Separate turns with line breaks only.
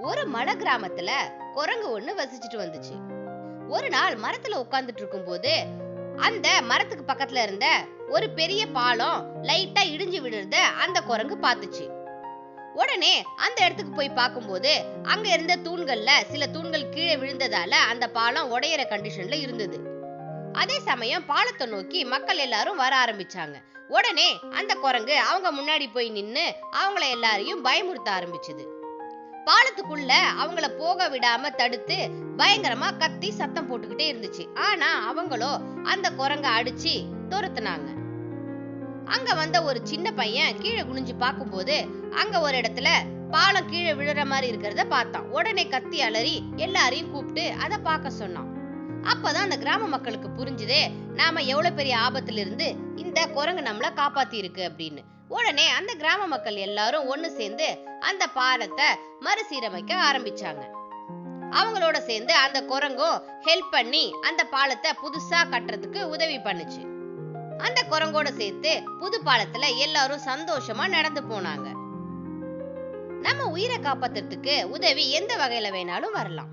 ஒரு மலை கிராமத்துல குரங்கு ஒண்ணு வசிச்சுட்டு வந்துச்சு. ஒரு நாள் மரத்துல உட்கார்ந்துட்டு இருக்கும்போது அந்த மரத்துக்கு பக்கத்துல இருந்த ஒரு பெரிய பாலம் லைட்டா இடிஞ்சு விடுறத அந்த குரங்கு பார்த்துச்சு. உடனே அந்த இடத்துக்கு போய் பார்க்கும்போது அங்க இருந்த தூண்கள்ல சில தூண்கள் கீழே விழுந்ததால அந்த பாலம் உடையிற கண்டிஷன்ல இருந்தது. அதே சமயம் பாலத்தை நோக்கி மக்கள் எல்லாரும் வர ஆரம்பிச்சாங்க. உடனே அந்த குரங்கு அவங்க முன்னாடி போய் நின்னு அவங்கள எல்லாரையும் பயமுறுத்த ஆரம்பிச்சது. பாலத்துக்குள்ள அவங்கள போக விடாம தடுத்து பயங்கரமா கத்தி சத்தம் போட்டுக்கிட்டே இருந்துச்சு. ஆனா அவங்களோ அந்த குரங்க அடிச்சு துரத்துனாங்க. அங்க வந்த ஒரு சின்ன பையன் கீழே குனிஞ்சு பார்க்கும்போது அங்க ஒரு இடத்துல பாலம் கீழே விழுற மாதிரி இருக்கிறத பார்த்தான். உடனே கத்தி அலறி எல்லாரையும் கூப்பிட்டு அதை பார்க்க சொன்னான். அப்பதான் அந்த கிராம மக்களுக்கு புரிஞ்சுதே, நாம எவ்வளவு பெரிய ஆபத்துல இருந்து இந்த குரங்கு நம்மள காப்பாத்தி இருக்கு அப்படின்னு. உடனே அந்த கிராம மக்கள் எல்லாரும் ஒண்ணு சேர்ந்து அந்த பாலத்தை மறுசீரமைக்க ஆரம்பிச்சாங்க. அவங்களோட சேர்ந்து அந்த குரங்கும் ஹெல்ப் பண்ணி அந்த பாலத்தை புதுசா கட்டுறதுக்கு உதவி பண்ணுச்சு. அந்த குரங்கோட சேர்த்து புது பாலத்துல எல்லாரும் சந்தோஷமா நடந்து போனாங்க. நம்ம உயிரை காப்பாத்துறதுக்கு உதவி எந்த வகையில வேணாலும் வரலாம்.